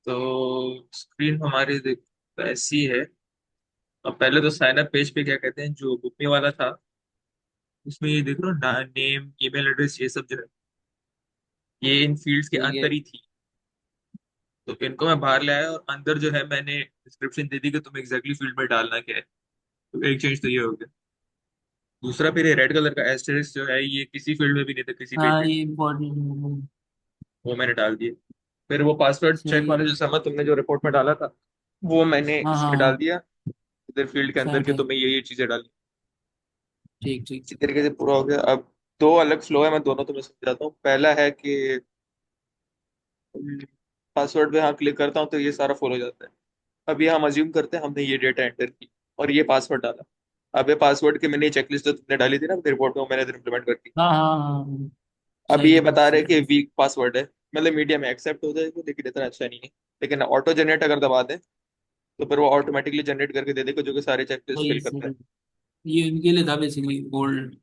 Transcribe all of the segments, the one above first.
तो स्क्रीन हमारी ऐसी है। अब पहले तो साइन अप पेज पे क्या कहते हैं, जो बुकमी वाला था उसमें ये देख लो ना, नेम ईमेल एड्रेस ये सब जो है, ये इन फील्ड्स के ठीक है। अंदर ही थी। तो इनको मैं बाहर ले आया और अंदर जो है मैंने डिस्क्रिप्शन दे दी कि तुम्हें एग्जैक्टली फील्ड में डालना क्या है। तो एक चेंज तो ये हो गया। दूसरा फिर ये रेड कलर का एस्टेरिस्क जो है, ये किसी फील्ड में भी नहीं था, किसी पेज हाँ पे भी ये नहीं। इम्पोर्टेंट। वो मैंने डाल दिए। फिर वो पासवर्ड चेक सही वाला है। जो समा तुमने जो रिपोर्ट में डाला था, वो मैंने हाँ हाँ इसमें डाल हाँ। दिया। इधर फील्ड के अंदर सेट के है। तुम्हें ये चीजें डाली। ठीक ठीक। इसी तरीके से पूरा हो गया। अब दो अलग फ्लो है, मैं दोनों तुम्हें समझाता हूँ। पहला है कि पासवर्ड पे हाँ क्लिक करता हूँ तो ये सारा फॉलो हो जाता है। अभी हम अज्यूम करते हैं हमने ये डेटा एंटर की और ये पासवर्ड डाला। अब ये पासवर्ड की मैंने चेकलिस्ट जो तुमने डाली थी ना रिपोर्ट में, वो मैंने इम्प्लीमेंट कर दी। हाँ हाँ हाँ हाँ। अभी सही ये है बता रहे सही हैं कि है। वीक पासवर्ड है, मतलब मीडियम में एक्सेप्ट हो जाएगा लेकिन इतना अच्छा नहीं है। लेकिन ऑटो जनरेट अगर दबा दें तो फिर वो ऑटोमेटिकली जनरेट करके दे देगा, जो कि सारे चेकलिस्ट सही फिल करता है। सही। ये इनके लिए था बेसिकली गोल्ड।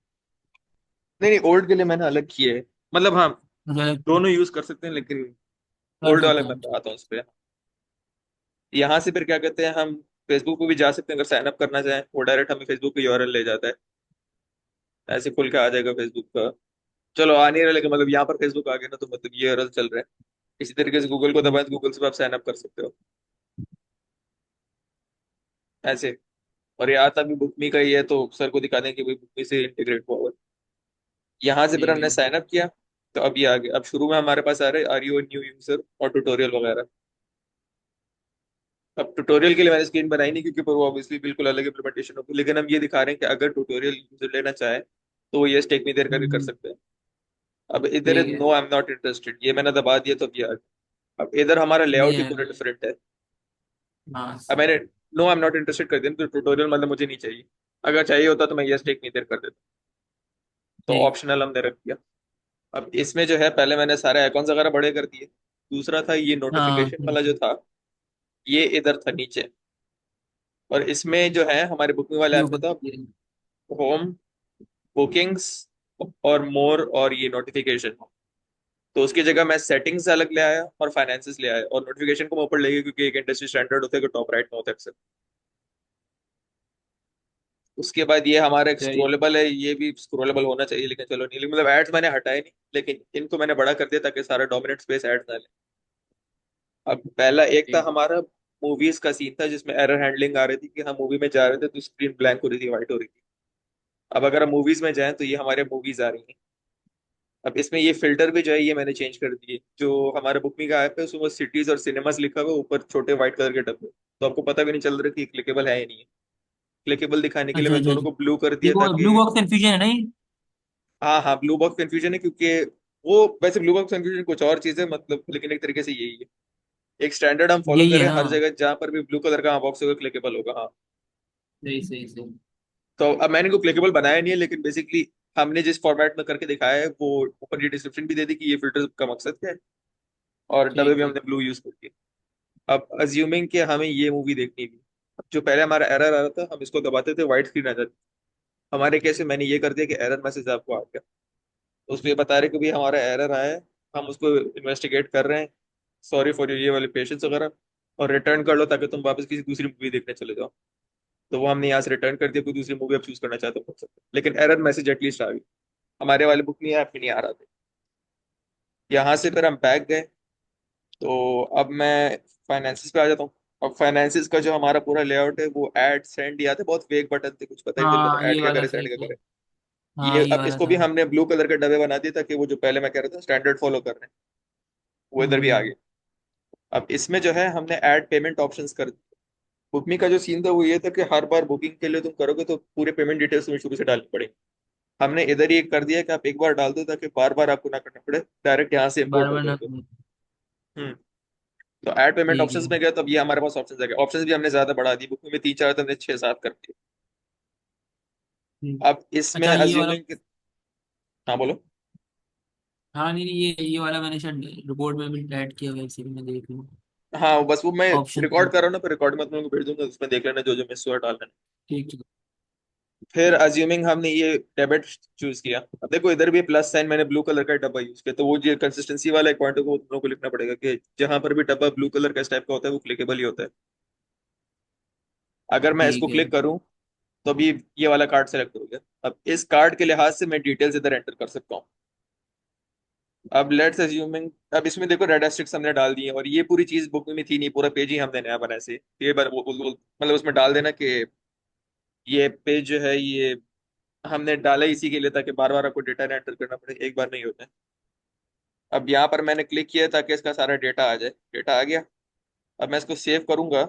नहीं नहीं, ओल्ड के लिए मैंने अलग किए है। मतलब हाँ, कर दोनों यूज कर सकते हैं लेकिन ओल्ड वाले सकते मैं हैं। बताता हूँ उस पर। यहाँ से फिर क्या कहते हैं, हम फेसबुक पे भी जा सकते हैं अगर साइन अप करना चाहें। वो डायरेक्ट हमें फेसबुक पे यूआरएल ले जाता है। ऐसे खुल के आ जाएगा फेसबुक का। चलो आ नहीं रहा, लेकिन मतलब यहाँ पर फेसबुक आ गया ना, तो मतलब ये यूआरएल चल रहा है। इसी तरीके से गूगल को दबाएं तो गूगल से भी आप साइन अप कर सकते हो ऐसे। और ये आता भी बुकमी का ही है, तो सर को दिखा दें कि भाई बुकमी से इंटीग्रेट हुआ हुआ है। यहाँ से फिर ठीक हमने है। साइन अप किया। तो अब ये आ गया। अब शुरू में हमारे पास आ रहे आर यू न्यू यूजर और ट्यूटोरियल वगैरह। अब ट्यूटोरियल के लिए मैंने स्क्रीन बनाई नहीं, क्योंकि पर वो ऑब्वियसली बिल्कुल अलग इम्प्लीमेंटेशन होगी। लेकिन हम ये दिखा रहे हैं कि अगर ट्यूटोरियल यूजर लेना चाहे तो वो ये टेक में देर करके कर हम्म, सकते हैं। अब इधर ठीक है। No I am not interested, ये मैंने दबा दिया तो अब ये आ गया। अब इधर हमारा ये लेआउट ही है। पूरा डिफरेंट है। हाँ अब मैंने no I am not interested कर दिया तो ट्यूटोरियल मतलब मुझे नहीं चाहिए। अगर चाहिए होता तो मैं यस टेक में देर कर देता। तो ठीक। ऑप्शनल हमने रख दिया। अब इसमें जो है पहले मैंने सारे आइकॉन्स वगैरह बड़े कर दिए। दूसरा था ये हाँ नोटिफिकेशन ठीक वाला जो है। था, ये इधर था नीचे। और इसमें जो है हमारे बुकिंग वाले ये ऐप में ऊपर था ये। होम, बुकिंग्स और मोर और ये नोटिफिकेशन। तो उसकी जगह मैं सेटिंग्स अलग ले आया और फाइनेंसेस ले आया, और नोटिफिकेशन को मैं ऊपर ले गया क्योंकि एक इंडस्ट्री स्टैंडर्ड होता है कि टॉप राइट में होता है अक्सर। उसके बाद ये हमारा एक सही। स्क्रोलेबल है, ये भी स्क्रोलेबल होना चाहिए लेकिन चलो नहीं, मतलब एड्स मैंने हटाए नहीं, लेकिन इनको मैंने बड़ा कर दिया ताकि सारा डोमिनेट स्पेस एड्स ना ले। अब पहला एक था ठीक। हमारा मूवीज का सीन था, जिसमें एरर हैंडलिंग आ रही थी कि हम मूवी में जा रहे थे तो स्क्रीन ब्लैंक हो रही थी, व्हाइट हो रही थी। अब अगर हम मूवीज में जाएं तो ये हमारे मूवीज आ रही हैं। अब इसमें ये फिल्टर भी जो है ये मैंने चेंज कर दिए। जो हमारे बुकमी का ऐप है उसमें सिटीज और सिनेमास लिखा हुआ है, ऊपर छोटे व्हाइट कलर के डब्बे, तो आपको पता भी नहीं चल रहा कि क्लिकेबल है या नहीं है। क्लिकेबल दिखाने के लिए अच्छा मैं अच्छा दोनों अच्छा। को ब्लू कर ये दिया वो ताकि। ब्लू बॉक्स कंफ्यूजन है नहीं। हाँ हाँ, ब्लू बॉक्स कंफ्यूजन है क्योंकि वो, वैसे ब्लू बॉक्स कंफ्यूजन कुछ और चीज है मतलब, लेकिन एक तरीके से यही है। एक स्टैंडर्ड हम फॉलो यही है करें ना। हर जगह, जहां पर भी ब्लू कलर का बॉक्स होगा क्लिकेबल होगा, हाँ। सही सही सही। तो अब मैंने इनको क्लिकेबल बनाया नहीं है, लेकिन बेसिकली हमने जिस फॉर्मेट में करके दिखाया है वो ऊपर ये डिस्क्रिप्शन भी दे दी कि ये फिल्टर का मकसद क्या है। और डब्बे ठीक भी ठीक। हमने ब्लू यूज करके। अब अज्यूमिंग कि हमें ये मूवी देखनी थी, जो पहले हमारा एरर आ रहा था, हम इसको दबाते थे व्हाइट स्क्रीन आ जाती। हमारे केस में मैंने ये कर दिया कि एरर मैसेज आपको आ गया। तो उस पर बता रहे कि भाई हमारा एरर आया है, हम उसको इन्वेस्टिगेट कर रहे हैं, सॉरी फॉर ये वाले पेशेंस वगैरह, और रिटर्न कर लो ताकि तुम वापस किसी दूसरी मूवी देखने चले जाओ। तो वो हमने यहाँ से रिटर्न कर दिया, कोई दूसरी मूवी आप चूज करना चाहते हो कर सकते हो, लेकिन एरर मैसेज एटलीस्ट आ गई। हमारे वाले बुक नहीं, ऐप में नहीं आ रहा था। यहाँ से फिर हम बैक गए। तो अब मैं फाइनेंसिस पे आ जाता हूँ। अब फाइनेंसिस का जो हमारा पूरा लेआउट है वो ऐड सेंड, या थे बहुत वेग बटन थे, कुछ पता ही नहीं चल रहा हाँ था ऐड ये क्या वाला करे सेंड सही क्या था। करे। हाँ ये ये अब वाला इसको भी था। हमने ब्लू कलर के डब्बे बना दिए ताकि वो जो पहले मैं कह रहा था स्टैंडर्ड फॉलो कर रहे हैं, वो इधर भी आ हम्म। गए। अब इसमें जो है हमने ऐड पेमेंट ऑप्शंस कर दिए। बुकमी का जो सीन था वो ये था कि हर बार बुकिंग के लिए तुम करोगे तो पूरे पेमेंट डिटेल्स तुम्हें शुरू से डालनी पड़ेगी। हमने इधर ही एक कर दिया कि आप एक बार डाल दो ताकि बार बार आपको ना करना पड़े, डायरेक्ट यहाँ से बार इम्पोर्ट हो बार ना जाएगा। करना। हम्म। तो ऐड पेमेंट ठीक ऑप्शंस है। में गया तो अब ये हमारे पास ऑप्शंस आ गए। ऑप्शंस भी हमने ज्यादा बढ़ा दी, बुक में तीन चार तो हमने छह सात कर दिए। ठीक। अब इसमें अच्छा ये वाला। अज्यूमिंग, हाँ बोलो। हाँ नहीं नहीं, ये वाला मैंने शायद रिपोर्ट में भी ऐड किया हुआ है, इसी में मैं देख लूँ। हाँ बस वो मैं ऑप्शन। रिकॉर्ड कर रहा हूँ ना, फिर रिकॉर्ड में तुम लोग को भेज दूंगा, उसमें देख लेना जो जो मिस हुआ डाल लेना। ठीक ठीक। फिर अज्यूमिंग हमने ये डेबिट चूज किया, अब देखो इधर भी प्लस साइन मैंने ब्लू कलर का डब्बा यूज किया, तो वो जो कंसिस्टेंसी वाला एक पॉइंट है वो तुम लोग को लिखना पड़ेगा कि जहां पर भी डब्बा ब्लू कलर का इस टाइप का होता है वो क्लिकेबल ही होता है। अगर मैं इसको ठीक है। क्लिक करूं तो अभी ये वाला कार्ड सेलेक्ट हो गया। अब इस कार्ड के लिहाज से मैं डिटेल्स इधर एंटर कर सकता हूँ। अब लेट्स अज्यूमिंग, अब इसमें देखो रेड एस्ट्रिक्स हमने डाल दिए, और ये पूरी चीज बुक में थी नहीं, पूरा पेज ही हमने नया बनाया से ये बार मतलब उसमें डाल देना कि ये पेज जो है ये हमने डाला इसी के लिए ताकि बार बार आपको डेटा एंटर करना पड़े, एक बार नहीं होता है। अब यहाँ पर मैंने क्लिक किया ताकि इसका सारा डेटा आ जाए, डेटा आ गया। अब मैं इसको सेव करूंगा।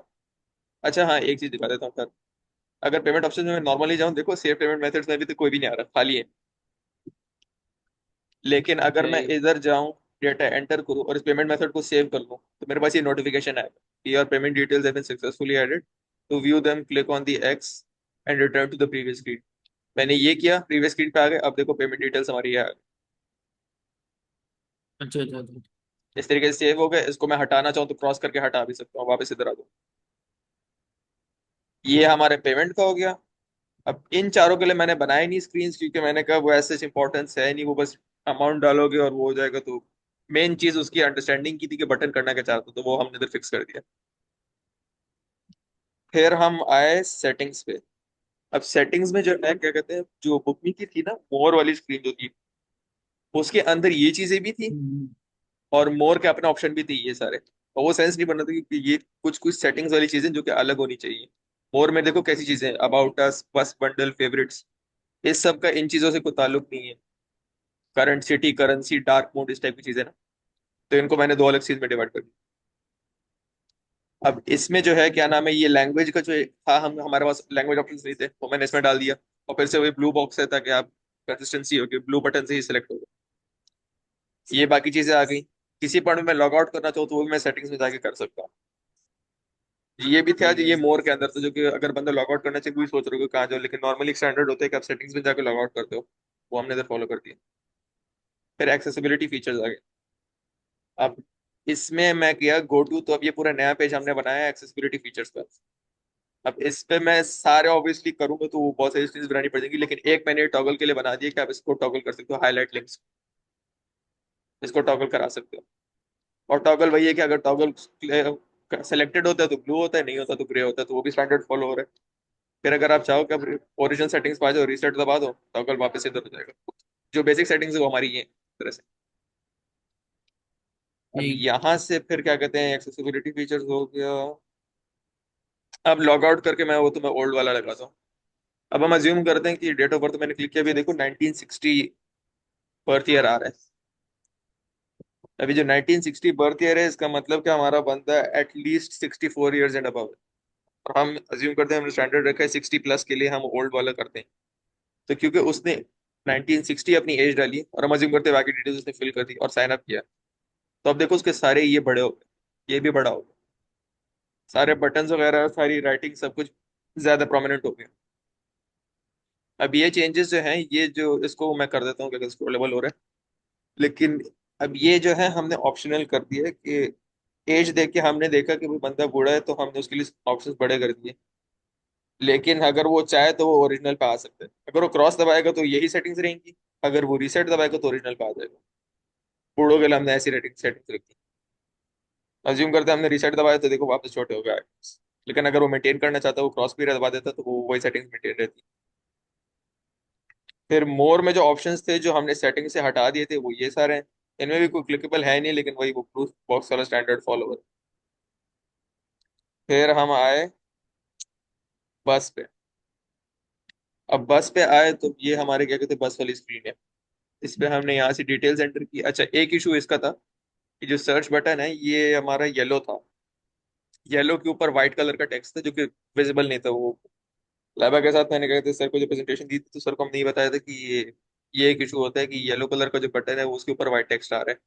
अच्छा हाँ, एक चीज दिखा देता हूँ सर। अगर पेमेंट ऑप्शन में मैं नॉर्मली जाऊँ, देखो सेव पेमेंट मेथड्स में भी तो कोई भी नहीं आ रहा, खाली है। लेकिन अगर मैं है। इधर जाऊं, डेटा एंटर करूं और इस पेमेंट मेथड को सेव कर लूं, तो मेरे पास ये नोटिफिकेशन आएगा, your payment details have been successfully added, to view them click on the X and return to the previous screen. मैंने ये किया, प्रीवियस स्क्रीन पे आ गए, अब देखो पेमेंट डिटेल्स हमारी ये आ गई। अच्छा अच्छा अच्छा। इस तरीके से सेव हो गए। इसको मैं हटाना चाहूँ तो क्रॉस करके हटा भी सकता हूँ, वापस इधर आ जाऊँ। ये हमारे पेमेंट का हो गया। अब इन चारों के लिए मैंने बनाए नहीं स्क्रीन, क्योंकि मैंने कहा वो ऐसे इंपॉर्टेंस है नहीं, वो बस अमाउंट डालोगे और वो हो जाएगा। तो मेन चीज उसकी अंडरस्टैंडिंग की थी कि बटन करना क्या चाहते हो, तो वो हमने इधर फिक्स कर दिया। फिर हम आए सेटिंग्स पे। अब सेटिंग्स में जो है क्या कहते हैं, जो बुकमी की थी ना मोर वाली स्क्रीन जो थी, उसके अंदर ये चीजें भी थी हम्म। और मोर के अपने ऑप्शन भी थे ये सारे। और वो सेंस नहीं बन रहा था कि ये कुछ कुछ सेटिंग्स वाली चीजें जो कि अलग होनी चाहिए। मोर में देखो कैसी चीजें, अबाउट अस, बस बंडल, फेवरेट्स, इस सब का इन चीजों से कोई ताल्लुक नहीं है। Current city, currency, dark mode, इस टाइप की चीजें ना, तो इनको मैंने दो अलग चीज में डिवाइड कर दिया। अब इसमें जो है क्या नाम है, ये लैंग्वेज का जो था, हम हमारे पास लैंग्वेज ऑप्शन नहीं थे, वो मैंने इसमें डाल दिया। और फिर से वही ब्लू बॉक्स है ताकि आप कंसिस्टेंसी हो कि ब्लू बटन से ही सिलेक्ट होगा। ये बाकी चीजें आ गई। किसी पॉइंट में मैं लॉग आउट करना चाहूँ तो वो भी मैं सेटिंग्स में जाके कर सकता हूँ। ये भी था ठीक जो है। ये मोर के अंदर था, जो कि अगर बंदा लॉग आउट करना चाहिए वो भी सोच रहे हो कि कहाँ जाओ, लेकिन नॉर्मली स्टैंडर्ड होता है कि आप सेटिंग्स में जाके लॉग आउट करते हो। वो हमने इधर फॉलो कर दिया। फिर एक्सेसिबिलिटी फीचर्स आ गए। अब इसमें मैं किया गो टू, तो अब ये पूरा नया पेज हमने बनाया है एक्सेसिबिलिटी फीचर्स पर। अब इस पे मैं सारे ऑब्वियसली करूंगा तो वो बहुत सारी चीज बनानी पड़ेगी, लेकिन एक मैंने टॉगल के लिए बना दिया कि आप इसको टॉगल कर सकते हो, हाईलाइट लिंक्स, इसको टॉगल करा सकते हो। और टॉगल वही है कि अगर टॉगल सेलेक्टेड होता है तो ब्लू होता है, नहीं होता तो ग्रे होता है, तो वो भी स्टैंडर्ड फॉलो हो रहा है। फिर अगर आप चाहो कि आप ओरिजिनल सेटिंग्स पे आ जाओ, रीसेट दबा दो, टॉगल वापस इधर हो जाएगा। जो बेसिक सेटिंग्स है वो हमारी ये है, इस तरह से। अब ठीक। यहाँ से फिर क्या कहते हैं, एक्सेसिबिलिटी फीचर्स हो गया। अब लॉग आउट करके मैं वो तो मैं ओल्ड वाला लगाता हूँ। अब हम अज्यूम करते हैं कि डेट ऑफ बर्थ मैंने क्लिक किया, अभी देखो 1960 बर्थ ईयर आ रहा है। अभी जो 1960 बर्थ ईयर है, इसका मतलब कि हमारा बंदा एटलीस्ट 64 ईयर्स एंड अबव है। और हम अज्यूम करते हैं, हमने स्टैंडर्ड रखा है 60 प्लस के लिए, हम ओल्ड वाला करते हैं। तो क्योंकि उसने 1960 अपनी एज डाली और हम अज्यूम करते हैं बाकी डिटेल्स उसने फिल कर दी और साइन अप किया, तो अब देखो उसके सारे ये बड़े हो गए, ये भी बड़ा हो गया, सारे बटन्स वगैरह, सारी राइटिंग, सब कुछ ज्यादा प्रोमिनेंट हो गया। अब ये चेंजेस जो हैं, ये जो इसको मैं कर देता हूँ क्योंकि स्क्रॉलेबल हो रहा है। लेकिन अब ये जो है हमने ऑप्शनल कर दिया है कि एज देख के हमने देखा कि भाई बंदा बूढ़ा है तो हमने उसके लिए ऑप्शंस बड़े कर दिए। लेकिन अगर वो चाहे तो वो ओरिजिनल पे आ सकते हैं, अगर वो क्रॉस दबाएगा तो यही सेटिंग्स रहेंगी, अगर वो रीसेट दबाएगा तो ओरिजिनल पे आ जाएगा। बूढ़ों के लिए हमने ऐसी रेटिंग सेटिंग्स रखी। अज्यूम करते हैं हमने रीसेट दबाया तो देखो वापस छोटे हो गए। लेकिन अगर वो मेंटेन करना चाहता है, वो क्रॉस भी दबा देता तो वो वही सेटिंग्स मेंटेन रहती। फिर मोर में जो ऑप्शंस थे जो हमने सेटिंग से हटा दिए थे वो ये सारे हैं। इनमें भी कोई क्लिकेबल है नहीं, लेकिन वही वो ब्लू बॉक्स वाला स्टैंडर्ड फॉलो। फिर हम आए बस पे। अब बस पे आए तो ये हमारे क्या कहते हैं बस वाली स्क्रीन है। इस पे हमने यहाँ से डिटेल्स एंटर की। अच्छा, एक इशू इसका था कि जो सर्च बटन है ये हमारा येलो था। येलो के ऊपर व्हाइट कलर का टेक्स्ट था जो कि विजिबल नहीं था। वो लाइबा के साथ मैंने कहते सर को जो प्रेजेंटेशन दी थी तो सर को हम नहीं बताया था कि ये एक इशू होता है कि येलो कलर का जो बटन है वो उसके ऊपर व्हाइट टेक्स्ट आ रहा है,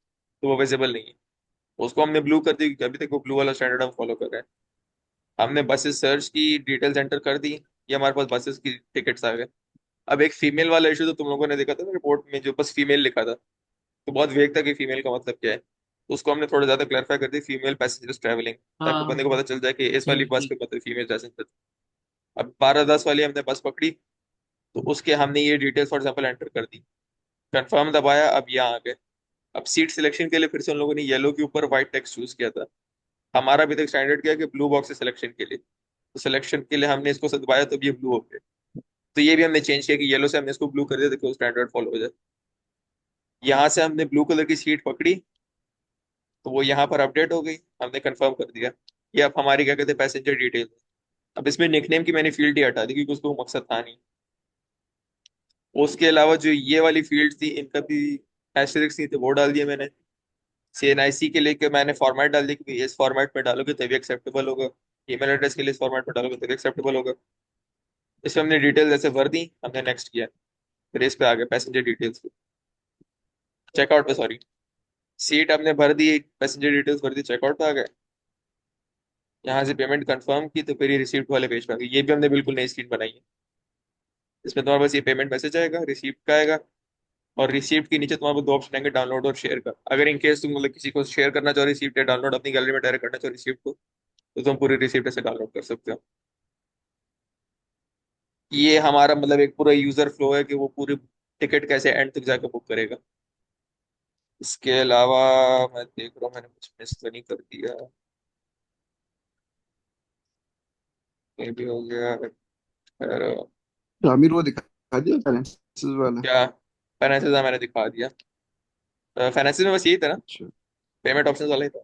तो वो विजिबल नहीं है। उसको हमने ब्लू कर दी क्योंकि अभी तक वो ब्लू वाला स्टैंडर्ड हम फॉलो कर रहे हैं। हमने बसेस सर्च की, डिटेल्स एंटर कर दी, ये हमारे पास बसेस की टिकट्स आ गए। अब एक फीमेल वाला इशू तो तुम लोगों ने देखा था ना रिपोर्ट में, जो बस फीमेल लिखा था, तो बहुत वेग था कि फीमेल का मतलब क्या है। तो उसको हमने थोड़ा ज्यादा क्लैरिफाई कर दी, फीमेल पैसेंजर्स ट्रैवलिंग, ताकि बंदे को हाँ। पता चल जाए कि इस वाली ठीक बस पे ठीक। मतलब फीमेल पैसेंजर। अब 12:10 वाली हमने बस पकड़ी। तो उसके हमने ये डिटेल्स फॉर एग्जाम्पल एंटर कर दी, कंफर्म दबाया, अब यहाँ आ गए। अब सीट सिलेक्शन के लिए फिर से उन लोगों ने येलो के ऊपर व्हाइट टेक्स्ट चूज किया था। हमारा अभी तक स्टैंडर्ड क्या है कि ब्लू बॉक्स है सिलेक्शन के लिए, तो सिलेक्शन के लिए हमने इसको दबाया तो अब ये ब्लू हो गया। तो ये भी हमने चेंज किया कि येलो से हमने इसको ब्लू कर दिया ताकि वो स्टैंडर्ड फॉलो हो जाए। यहाँ से हमने ब्लू कलर की सीट पकड़ी, तो वो यहाँ पर अपडेट हो गई, हमने कंफर्म कर दिया। ये अब हमारी क्या कहते हैं पैसेंजर डिटेल। अब इसमें निकनेम की मैंने फील्ड ही हटा दी क्योंकि उसको वो मकसद था नहीं। उसके अलावा जो ये वाली फील्ड थी इनका भी एस्टेरिक्स नहीं थे, वो डाल दिए मैंने। CNIC के लिए कि मैंने फॉर्मेट डाल दिया कि इस फॉर्मेट में डालोगे तभी एक्सेप्टेबल होगा, ईमेल एड्रेस के लिए इस फॉर्मेट में डालोगे तभी एक्सेप्टेबल होगा। इसमें हमने डिटेल जैसे भर दी, हमने नेक्स्ट किया, फिर इस पे आ गए पैसेंजर डिटेल्स पे, चेकआउट पे सॉरी, सीट हमने भर दी, पैसेंजर डिटेल्स भर दी, चेकआउट पे आ गए। यहाँ से पेमेंट कंफर्म की तो फिर ये रिसीप्ट वाले पेज पे आ गई। ये भी हमने बिल्कुल नई स्क्रीन बनाई है। इसमें तुम्हारे पास ये पेमेंट मैसेज आएगा, रिसीप्ट का आएगा, और रिसीप्ट के नीचे तुम्हारे पास दो ऑप्शन आएंगे, डाउनलोड और शेयर का। अगर इन केस तुम मतलब किसी को शेयर करना चाहो रिसीप्ट, या डाउनलोड अपनी गैलरी में डायरेक्ट करना चाहो रिसीप्ट को, तो तुम पूरी रिसीप्ट से डाउनलोड कर सकते हो। ये हमारा मतलब एक पूरा यूजर फ्लो है कि वो पूरी टिकट कैसे एंड तक जाकर बुक करेगा। इसके अलावा मैं देख रहा हूँ मैंने कुछ मिस तो नहीं कर दिया, ये भी हो गया। खैर, तो आमिर वो दिखा दिया बैलेंसेस वाला। क्या फाइनेंसेस मैंने दिखा दिया। फाइनेंसेस में बस यही था ना, अच्छा। पेमेंट ऑप्शन वाला ही था।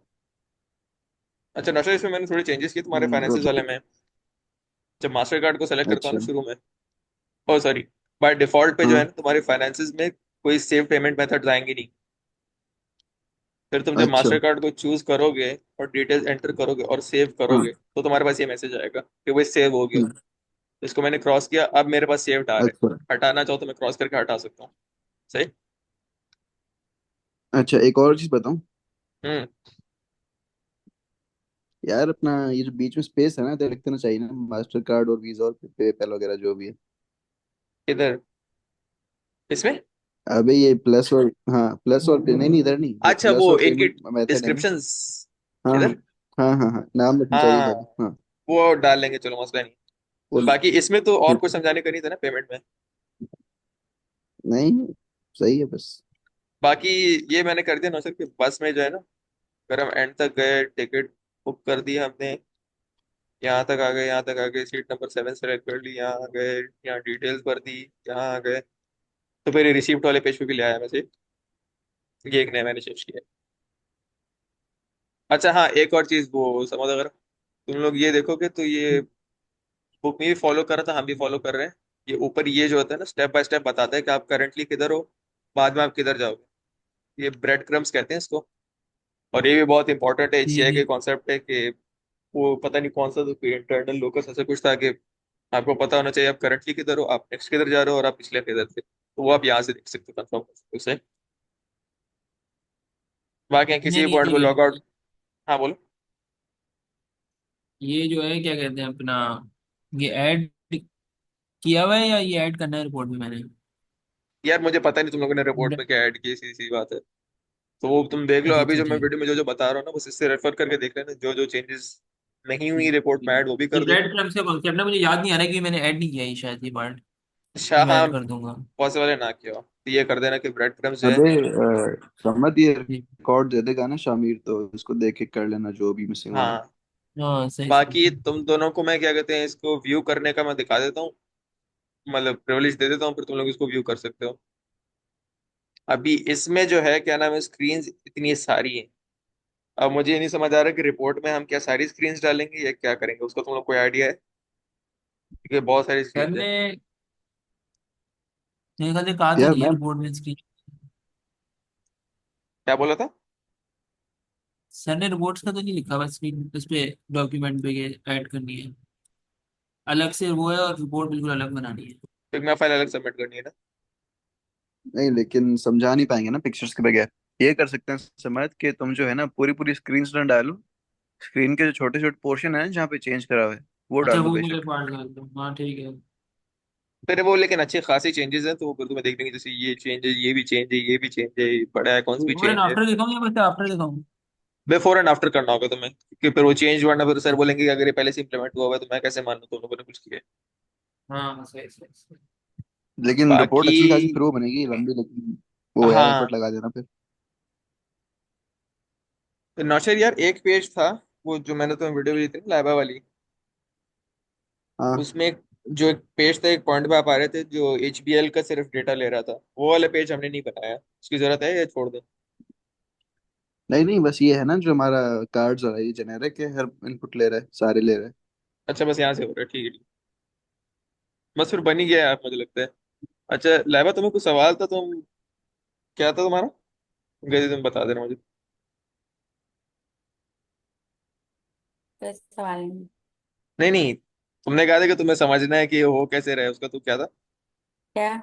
अच्छा नौशा, इसमें मैंने थोड़ी चेंजेस किए तुम्हारे फाइनेंसेस वाले में। जब मास्टर कार्ड को सेलेक्ट करता हूँ अच्छा। ना शुरू में, ओ सॉरी, बाय डिफॉल्ट पे जो है हाँ। ना तुम्हारे फाइनेंसेस में कोई सेव पेमेंट मेथड आएंगे नहीं। फिर तुम जब अच्छा। मास्टर कार्ड को चूज करोगे और डिटेल्स एंटर करोगे और सेव हाँ। करोगे तो तुम्हारे पास ये मैसेज आएगा कि वो सेव हो गया। हम्म, इसको मैंने क्रॉस किया, अब मेरे पास सेव्ड आ रहा है। अच्छा। हटाना चाहो तो मैं क्रॉस करके हटा सकता हूँ। सही। अच्छा, एक और चीज बताऊं। हम्म। यार अपना ये जो बीच में स्पेस है ना, तो लिख देना चाहिए ना, मास्टर कार्ड और वीजा और पेपैल वगैरह जो भी है। इधर इसमें। अबे ये प्लस और, हाँ प्लस और नहीं नहीं, इधर नहीं, जो अच्छा प्लस वो और इनकी पेमेंट मेथड है ना। डिस्क्रिप्शंस हाँ हाँ इधर। हाँ हाँ हाँ, नाम लिखना चाहिए हाँ खाली, हाँ। वो डाल लेंगे, चलो मसला नहीं। वो बाकी इसमें तो और ठीक कुछ है। समझाने का नहीं था ना पेमेंट में। नहीं, सही है बस। बाकी ये मैंने कर दिया ना सर कि बस में जो है ना, अगर हम एंड तक गए, टिकट बुक कर दी हमने, यहाँ तक आ गए, यहाँ तक आ गए, सीट नंबर 7 सेलेक्ट कर ली, यहाँ आ गए, यहाँ डिटेल्स भर दी, यहाँ आ गए, तो फिर रिसीप्ट वाले पेज पे भी ले आया मैसेज। ये एक नया मैंने चेंज किया। अच्छा हाँ, एक और चीज वो समझ, अगर तुम लोग ये देखोगे तो ये बुक में भी फॉलो कर रहा था, हम भी फॉलो कर रहे हैं। ये ऊपर ये जो होता है ना स्टेप बाय स्टेप बताता है कि आप करंटली किधर हो, बाद में आप किधर जाओगे। ये ब्रेड क्रम्स कहते हैं इसको। और ये भी बहुत इंपॉर्टेंट है, ठीक HCI है। के कॉन्सेप्ट है कि वो पता नहीं कौन सा तो इंटरनल लोकस ऐसा कुछ था कि आपको पता होना चाहिए आप करंटली किधर हो, आप नेक्स्ट किधर जा रहे हो, और आप पिछले किधर थे, तो वो आप यहाँ से देख सकते हो, कंफर्म कर सकते हो उसे। बाकी किसी नहीं भी नहीं पॉइंट को ठीक है। Log out. हाँ बोलो। ये जो है क्या कहते हैं अपना, ये ऐड किया हुआ है या ये ऐड करना है रिपोर्ट में मैंने? यार मुझे पता नहीं तुम लोगों ने रिपोर्ट में क्या ऐड किया, सीधी सी बात है। तो वो तुम देख लो, अच्छा अभी अच्छा जो मैं ठीक। वीडियो में जो जो बता रहा हूँ ना बस इससे रेफर करके देख लेना, जो जो चेंजेस नहीं हुई रिपोर्ट में ऐड वो भी ये कर दो। ब्रेड क्रम्स का कॉन्सेप्ट ना, मुझे याद नहीं आ रहा कि मैंने ऐड नहीं किया है शायद ये पार्ट। अच्छा ये मैं हाँ, ऐड कर दूंगा। पॉसिबल है ना किया हो, तो ये कर देना कि ब्रेड क्रम्स जो है। अबे समझ, ये ठीक। रिकॉर्ड दे देगा ना शामिर, तो उसको देख के कर लेना जो भी मिसिंग होगा। हाँ। हाँ सही सही बाकी सही। तुम दोनों को मैं क्या कहते हैं इसको व्यू करने का मैं दिखा देता हूँ, मतलब प्रिविलेज दे देता हूँ, फिर तुम लोग इसको व्यू कर सकते हो। अभी इसमें जो है क्या नाम है, स्क्रीन इतनी सारी हैं। अब मुझे ये नहीं समझ आ रहा कि रिपोर्ट में हम क्या सारी स्क्रीन डालेंगे या क्या करेंगे, उसका तुम लोग कोई आइडिया है? क्योंकि बहुत सारी सर स्क्रीन है। ने मेरे ख्याल से कहा तो यार नहीं है मैं, रिपोर्ट में स्क्रीन। क्या बोला था? सर ने रिपोर्ट्स का तो नहीं लिखा, बस स्क्रीन उस पे डॉक्यूमेंट पे ऐड करनी है, अलग से वो है, और रिपोर्ट बिल्कुल अलग बनानी है। फिग्मा फाइल अलग सबमिट करनी है ना? नहीं लेकिन समझा नहीं पाएंगे ना पिक्चर्स के बगैर। ये कर सकते हैं समझ के, तुम जो है ना पूरी पूरी स्क्रीन ना डालो, स्क्रीन के जो छोटे छोटे पोर्शन है ना जहाँ पे चेंज करा हुआ है, वो अच्छा डाल दो वो मुझे बेशक। पार्ट कर दो, हाँ ठीक है। फिर वो लेकिन अच्छे खासी चेंजेस हैं, तो वो फिर तुम्हें देख लेंगे, जैसे ये चेंज है, ये भी चेंज है, ये भी चेंज है, बड़ा आइकॉन्स भी बिफोर एंड चेंज है। आफ्टर दिखाऊं या बस आफ्टर दिखाऊं? बिफोर एंड आफ्टर करना होगा तुम्हें, क्योंकि फिर वो चेंज वरना फिर सर बोलेंगे कि अगर ये पहले से इंप्लीमेंट हुआ हुआ है तो मैं कैसे मानूं तुम लोगों ने कुछ किया है। हाँ सही सही सही। लेकिन रिपोर्ट बाकी अच्छी खासी फिर वो बनेगी लंबी, लेकिन वो है हाँ, एफर्ट लगा देना फिर। तो नौशर यार एक पेज था, वो जो मैंने तुम्हें वीडियो दी थी लाइबा वाली, हाँ। उसमें जो एक पेज था, एक पॉइंट पे आप आ रहे थे जो HBL का सिर्फ डेटा ले रहा था, वो वाला पेज हमने नहीं बनाया, उसकी जरूरत है या छोड़ दें? नहीं नहीं, बस ये है ना जो हमारा कार्ड्स हो रहा है, ये जेनेरिक है, हर इनपुट ले रहा है, सारे ले रहे हैं। अच्छा बस यहाँ से हो रहा है, ठीक है ठीक है। बस फिर बन ही गया यार मुझे लगता है। अच्छा लाइबा, तुम्हें कुछ सवाल था, तुम क्या था तुम्हारा? गए तुम बता देना मुझे। कोई सवाल नहीं। नहीं नहीं, तुमने कहा था कि तुम्हें समझना है कि ये हो कैसे रहे, उसका तो क्या था? क्या?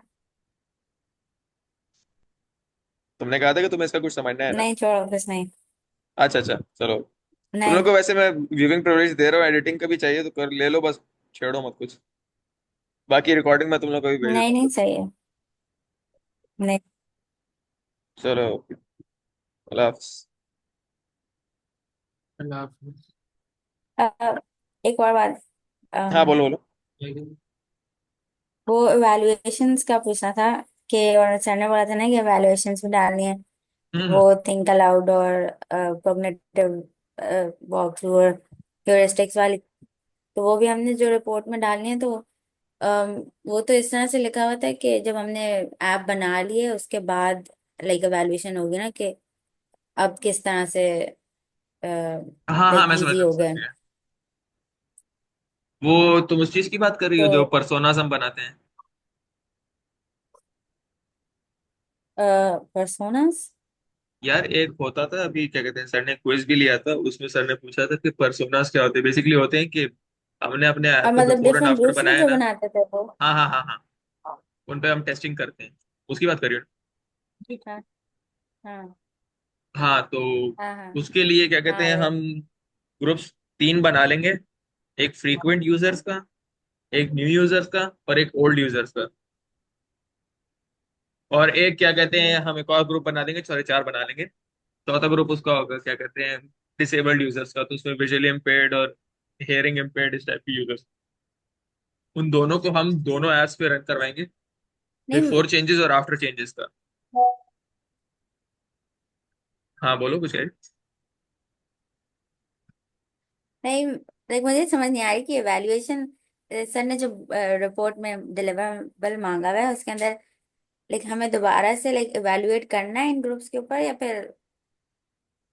तुमने कहा था कि तुम्हें इसका कुछ समझना है ना? नहीं, छोड़ो, कुछ नहीं। अच्छा अच्छा चलो। तुम लोग नहीं को वैसे मैं व्यूविंग प्रिविलेज दे रहा हूँ, एडिटिंग का भी चाहिए तो कर ले लो, बस छेड़ो मत कुछ। बाकी रिकॉर्डिंग मैं तुम लोग को भी भेज देता नहीं, हूँ नहीं फिर। सही है। नहीं। चलो, अल्लाह हाफिज़। अल्लाह हाफिज़। एक और बात। हाँ अम, बोलो बोलो। वो इवैल्यूएशंस का पूछना था कि, और सर ने बोला था ना कि इवैल्यूएशंस में डालनी है, हम्म। वो थिंक अलाउड और कॉग्निटिव वॉक थ्रू और ह्यूरिस्टिक्स वाली। तो वो भी हमने जो रिपोर्ट में डालनी है, तो अम, वो तो इस तरह से लिखा हुआ था कि जब हमने ऐप बना लिए उसके बाद लाइक इवैल्यूएशन होगी ना, कि अब किस तरह से हाँ हाँ लाइक मैं इजी हो समझ गए। गया। वो तुम उस चीज की बात कर रही हो तो जो पर्सोनास हम बनाते हैं? पर्सोनास। यार एक होता था अभी, क्या कहते हैं, सर ने क्विज भी लिया था, उसमें सर ने पूछा था कि पर्सोनास क्या होते हैं। बेसिकली होते हैं कि हमने अपने ऐप और को मतलब before and different after groups में बनाया जो ना। बनाते थे वो। हाँ हाँ हाँ हाँ, उन पे हम टेस्टिंग करते हैं, उसकी बात करिए। हाँ, हाँ, हाँ तो हाँ, हाँ, उसके लिए क्या कहते हाँ, हैं, वो। हम ग्रुप्स तीन बना लेंगे। एक फ्रीक्वेंट यूजर्स का, एक न्यू यूजर्स का, और एक ओल्ड यूजर्स का। और एक क्या कहते हैं, हम्म, हम एक और ग्रुप बना देंगे, सॉरी चार बना लेंगे। चौथा ग्रुप उसका होगा, क्या कहते हैं, डिसेबल्ड यूजर्स का, तो उसमें विजुअली इम्पेयर्ड और हेयरिंग इम्पेयर्ड इस टाइप के यूजर्स। उन दोनों को हम दोनों एप्स पे रन करवाएंगे, नहीं, बिफोर चेंजेस और आफ्टर चेंजेस का। हाँ बोलो कुछ है। नहीं, लाइक मुझे समझ नहीं आ रही कि एवेल्युएशन सर ने जो रिपोर्ट में डिलीवरेबल मांगा हुआ है उसके अंदर, लाइक हमें दोबारा से लाइक इवेल्युएट करना है इन ग्रुप्स के ऊपर, या फिर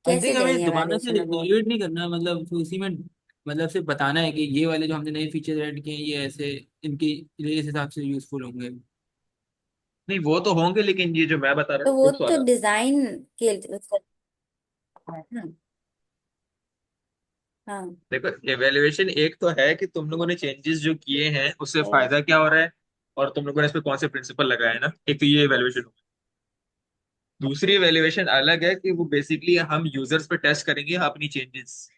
आई कैसे थिंक हमें देंगे दोबारा से एवेल्युएशन अभी? इवैल्यूएट नहीं करना है, मतलब तो इसी में मतलब सिर्फ बताना है कि ये वाले जो हमने नए फीचर ऐड किए हैं ये ऐसे इनकी इस हिसाब से यूजफुल होंगे। नहीं वो तो होंगे, लेकिन ये जो मैं बता रहा तो हूँ वो ग्रुप्स तो वाला। डिजाइन के उसका है ना। हाँ। देखो एवेल्युएशन एक तो है कि तुम लोगों ने चेंजेस जो किए हैं उससे तो फायदा क्या हो रहा है, और तुम लोगों ने इस पे कौन से प्रिंसिपल लगाए हैं ना, एक तो ये एवेल्युएशन। दूसरी एवेल्युएशन अलग है कि वो बेसिकली हम यूजर्स पे टेस्ट करेंगे अपनी चेंजेस।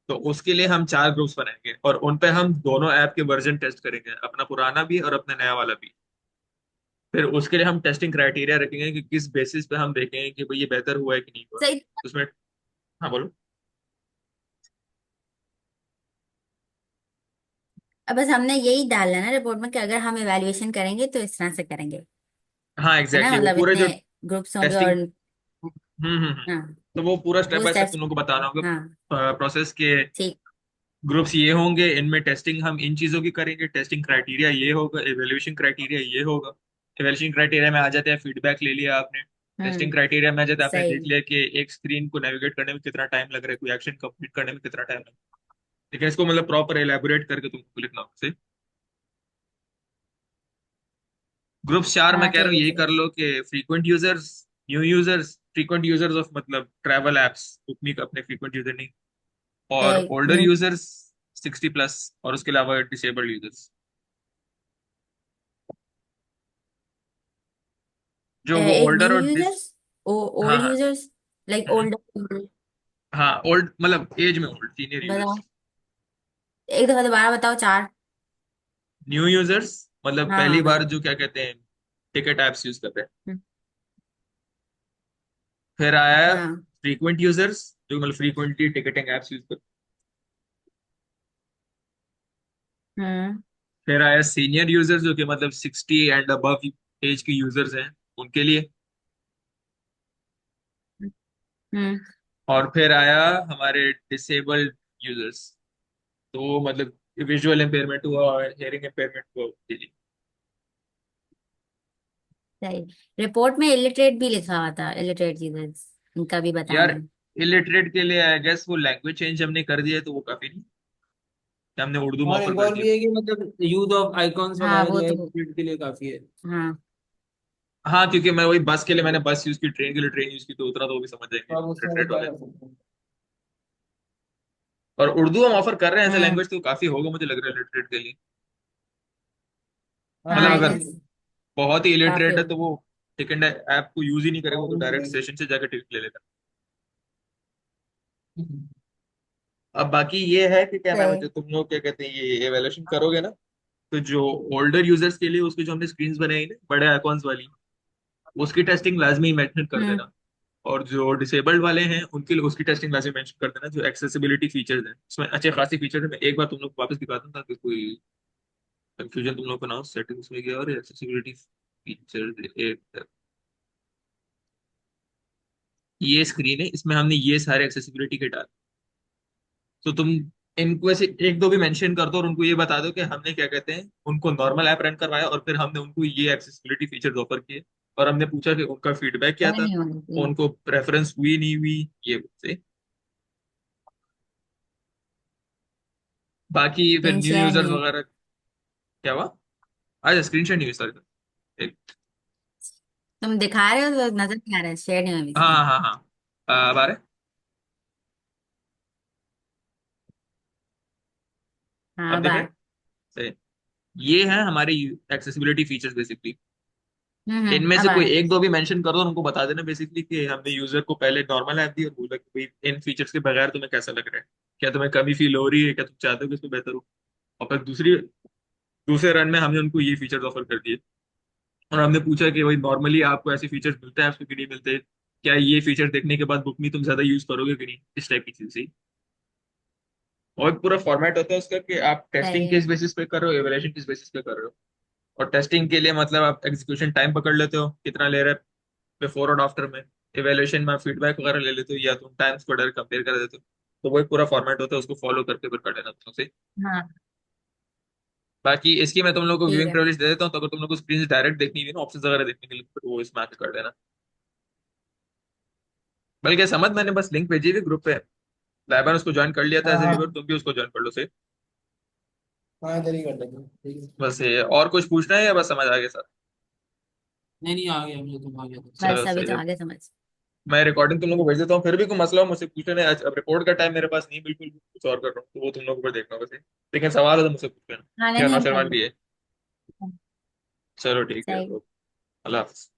तो उसके लिए हम चार ग्रुप्स बनाएंगे और उन पे हम दोनों ऐप के वर्जन टेस्ट करेंगे, अपना पुराना भी और अपना नया वाला भी। फिर उसके लिए हम टेस्टिंग क्राइटेरिया रखेंगे कि किस बेसिस पे हम देखेंगे कि भाई ये बेहतर हुआ है कि नहीं हुआ। सही। उसमें हाँ बोलो। अब बस हमने यही डालना है ना रिपोर्ट में कि अगर हम इवेल्युएशन करेंगे तो इस तरह से करेंगे, हाँ है ना, एग्जैक्टली वो मतलब पूरे इतने जो ग्रुप्स होंगे टेस्टिंग। और। हाँ, तो वो पूरा स्टेप वो बाय स्टेप स्टेप्स। तुम लोग को बताना हाँ, होगा प्रोसेस के। ठीक। ग्रुप्स ये होंगे, इनमें टेस्टिंग हम इन चीजों की करेंगे, टेस्टिंग क्राइटेरिया ये होगा, एवेल्यूशन क्राइटेरिया ये होगा। एवेल्यूशन क्राइटेरिया में आ जाते हैं फीडबैक ले लिया आपने। टेस्टिंग हम्म। क्राइटेरिया में आ जाता है, आपने देख सही। लिया कि एक स्क्रीन को नेविगेट करने में कितना टाइम लग रहा है, कोई एक्शन कंप्लीट करने में कितना टाइम लग रहा है। लेकिन इसको मतलब प्रॉपर एलैबोरेट करके तुमको लिखना होगा सही। ग्रुप्स चार मैं हाँ, कह रहा ठीक हूँ है, यही ठीक कर है। लो कि frequent users, new users, frequent users of मतलब ट्रैवल एप्स, उतनी अपने फ्रीक्वेंट यूजर नहीं, और ओल्डर न्यू। यूजर्स 60+, और उसके अलावा डिसेबल्ड यूजर्स। जो वो एक ओल्डर न्यू और डिस। यूजर्स, हाँ ओल्ड हाँ। यूजर्स, लाइक हम्म, ओल्डर। हाँ ओल्ड मतलब एज में ओल्ड, सीनियर यूजर्स। बताओ, एक दफा दोबारा बताओ, चार। न्यू यूजर्स मतलब हाँ, हाँ, पहली बार बताओ। जो क्या कहते हैं, टिकट एप्स यूज कर रहे हैं। हम्म, फिर आया हाँ। फ्रीक्वेंट यूजर्स, जो मतलब फ्रीक्वेंटली टिकटिंग एप्स यूज कर। हम्म। फिर आया सीनियर यूजर्स, जो कि मतलब 60 एंड अबव एज के यूजर्स हैं, उनके लिए। हम्म। और फिर आया हमारे डिसेबल्ड यूजर्स, तो मतलब विजुअल इम्पेयरमेंट हुआ और हेयरिंग इम्पेयरमेंट हुआ उनके लिए। सही। रिपोर्ट में इलिटरेट भी लिखा हुआ था, इलिटरेट चीजें उनका भी यार बताना है। इलिटरेट के लिए आई गेस वो लैंग्वेज चेंज हमने कर दिया है, तो वो काफी नहीं कि हमने उर्दू में और ऑफर एक कर और दिया। भी है कि मतलब यूज ऑफ आइकॉन्स हाँ वगैरह वो जो है तो। प्रिंट के लिए काफी है। हाँ। हाँ, क्योंकि मैं वही बस के लिए मैंने बस यूज की, ट्रेन के लिए ट्रेन यूज की, तो उतना तो वो भी समझ जाएंगे तो आप उसमें लिटरेट रिप्लाई वाले। कर सकते हैं। और उर्दू हम ऑफर कर रहे हैं एज ए हम्म। लैंग्वेज, तो काफी होगा मुझे लग रहा है लिटरेट के लिए। हाँ मतलब हाँ आई अगर लिटरेट। गेस बहुत ही काफी इलिटरेट है हो। तो वो सेकंड ऐप को यूज ही नहीं करेगा, वो तो डायरेक्ट सेशन से जाकर टिकट ले लेगा। अब बाकी ये है कि क्या नाम है, सही। जो तुम लोग क्या कहते हैं ये एवेल्यूशन करोगे ना, तो जो ओल्डर यूजर्स के लिए उसकी जो हमने स्क्रीन्स बनाई ना बड़े आइकॉन्स वाली, उसकी टेस्टिंग लाजमी मेंशन कर हम्म। देना। और जो डिसेबल्ड वाले हैं उनके लिए उसकी टेस्टिंग लाजमी मेंशन कर देना। जो एक्सेसिबिलिटी फीचर्स हैं इसमें अच्छे खासी फीचर्स हैं, मैं एक बार तुम लोग को वापस दिखाता हूँ ताकि कोई कंफ्यूजन तुम लोग को ना हो। सेटिंग्स में गया और एक्सेसिबिलिटी फीचर्स, एक ये स्क्रीन है, इसमें हमने ये सारे एक्सेसिबिलिटी के डाले। तो तुम इनको ऐसे एक दो भी मेंशन कर दो और उनको ये बता दो कि हमने क्या कहते हैं उनको नॉर्मल ऐप रन करवाया और फिर हमने उनको ये एक्सेसिबिलिटी फीचर्स ऑफर किए, और हमने पूछा कि उनका फीडबैक क्या कोई था, नहीं होनी चाहिए। उनको प्रेफरेंस हुई नहीं हुई, ये मुझसे। बाकी फिर स्क्रीन न्यू शेयर यूजर्स नहीं है। वगैरह क्या हुआ? अच्छा, स्क्रीन शॉट नहीं हुई सर। एक, तुम दिखा रहे हो तो नजर नहीं आ रहा है, शेयर नहीं होनी हाँ चाहिए। हाँ हाँ, अब आ रहे? हाँ अब दिख रहे? बाय। सही। ये है हमारे एक्सेसिबिलिटी फीचर्स बेसिकली। इनमें से अब कोई आया। एक दो भी मेंशन कर दो और उनको बता देना बेसिकली कि हमने यूजर को पहले नॉर्मल ऐप दी और बोला कि भाई इन फीचर्स के बगैर तुम्हें कैसा लग रहा है, क्या तुम्हें कमी फील हो रही है, क्या तुम चाहते हो कि इसमें बेहतर हो। और फिर दूसरे रन में हमने उनको ये फीचर्स ऑफर कर दिए। और हमने पूछा कि भाई नॉर्मली आपको ऐसे फीचर्स मिलते हैं आपको कि नहीं मिलते, क्या ये फीचर देखने के बाद बुक में तुम ज्यादा यूज करोगे कि नहीं, इस टाइप की चीज से। और एक पूरा फॉर्मेट होता है उसका कि आप सही टेस्टिंग है। किस बेसिस पे कर रहे हो, एवेल्यूएशन किस बेसिस पे कर रहे हो। और टेस्टिंग के लिए मतलब आप एग्जीक्यूशन टाइम पकड़ लेते हो कितना ले रहा है बिफोर और आफ्टर में। इवेल्यूएशन में आप फीडबैक वगैरह ले लेते हो या तुम टाइम्स को डायरेक्ट कंपेयर कर देते हो। तो वो एक पूरा फॉर्मेट होता है, उसको फॉलो करके फिर कर लेना तुम से। हाँ बाकी इसकी मैं तुम लोग को ठीक व्यूइंग है। प्रिविलेज दे देता हूँ, तो अगर तुम लोग को स्क्रीन डायरेक्ट देखनी है ना ऑप्शन वगैरह देखने के लिए, तो वो इसमें आके कर देना। बल्कि समझ, मैंने बस लिंक भेजी हुई ग्रुप पे, लाइबन उसको ज्वाइन कर लिया था हाँ एज ए व्यूअर, हाँ तुम भी उसको ज्वाइन कर लो से। हाँ इधर ही कर लेंगे ठीक है। बस ये, और कुछ पूछना है या बस समझ आ गया सर? नहीं नहीं आ गया मुझे, तुम आ गया तो सही। बस चलो अभी सही तो है। आगे समझ। मैं रिकॉर्डिंग तुम लोगों को भेज देता हूँ, फिर भी कोई मसला हो मुझसे पूछ लेना। अब रिपोर्ट का टाइम मेरे पास नहीं, बिल्कुल कुछ और कर रहा हूँ, तो वो तुम लोगों को देखना बस। लेकिन सवाल है तो मुझसे पूछ लेना। हाँ नहीं क्या नहीं हम कर नौशरमान भी है। लेंगे। चलो ठीक है, सही। अल्लाह हाफिज।